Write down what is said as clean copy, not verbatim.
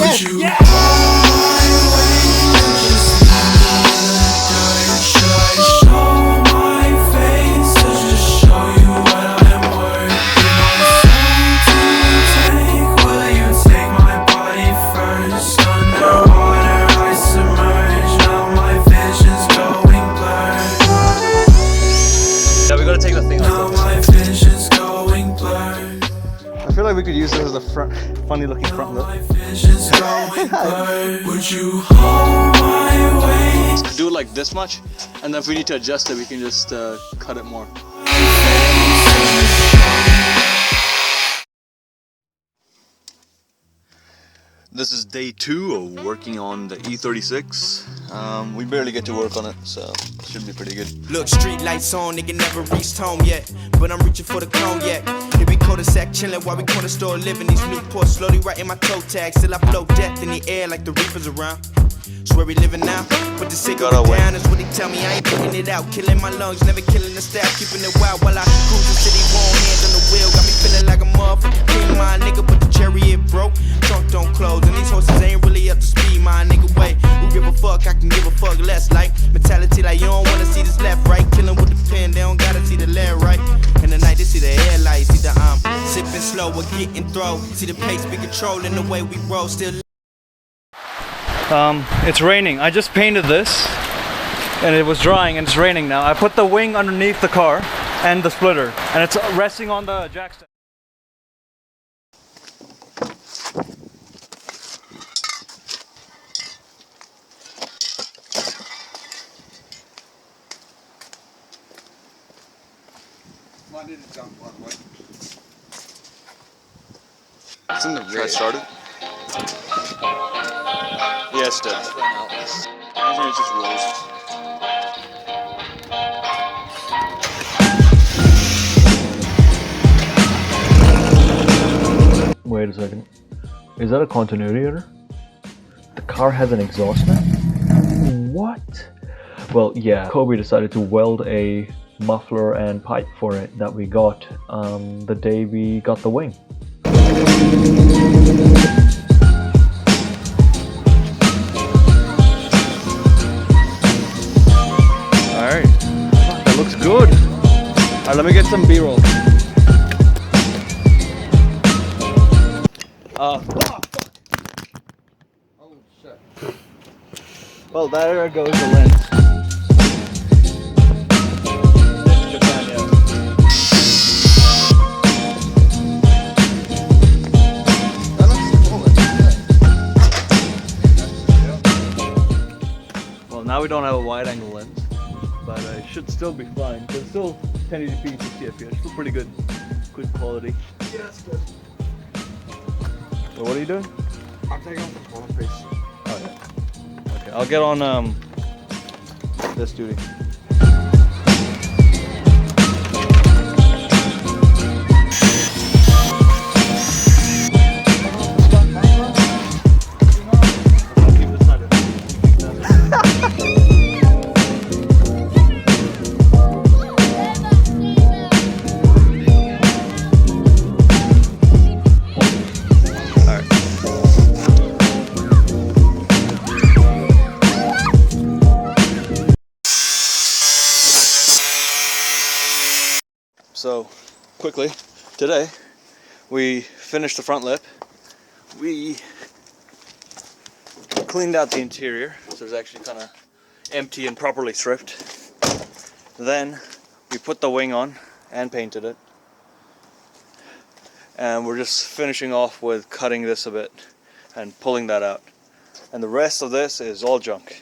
Would you hold my weight and just should I show my face to just show you what I'm worth? Give my soul to take, will you take my body first? Underwater I submerge, now my vision's going blurred. Yeah, we gotta take the thing Now off. my vision's going blurred. I feel like we could use this as a funny looking front lip. My vision's going blurred. Would you hold my weight? Do it like this much, and then if we need to adjust it, we can just cut it more. This is day 2 of working on the E36. We barely get to work on it, so it should be pretty good. Look, street lights on, nigga never reached home yet, but I'm reaching for the cognac. Here we cul-de-sac chilling while we corner store living. These Newports slowly writing my toe tag. Still I flow death in the air like the reapers around. Swear we living now, but the cigarette down is what they tell me. I ain't putting it out, killing my lungs, never killing the staff, keeping it wild while I cruise the city. One hand on the wheel, got me feeling like a motherfucking king. My nigga, but the chariot broke, trunk don't close, and these horses ain't really up to speed. My nigga, wait, who give a fuck? I can give a fuck less. Like mentality, like you don't wanna see this left, right. Killing with the pen, they don't gotta see the left, right. In the night, they see the headlights, see the sipping slow or getting throw. See the pace be controlling the way we roll. Still. It's raining. I just painted this and it was drying and it's raining now. I put the wing underneath the car and the splitter and it's resting on the jackstand. It's in the Try red. started. Yeah, it's dead. I think it just rolls. Wait a second. Is that a continuity error? The car has an exhaust now? What? Well, yeah, Kobe decided to weld a muffler and pipe for it that we got the day we got the wing. Alright. That looks good. Alright, let me get some B-roll. Oh shit. Well, there goes the lens. Well, now we don't have a wide angle lens, but it should still be fine. It's still 1080p 60 fps, still pretty good quality. Yeah, that's good. So what are you doing? I'm taking off the corner piece. Oh yeah. Okay, I'll get on this duty. So, quickly, today we finished the front lip. We cleaned out the interior, so it's actually kind of empty and properly stripped. Then we put the wing on and painted it. And we're just finishing off with cutting this a bit and pulling that out. And the rest of this is all junk.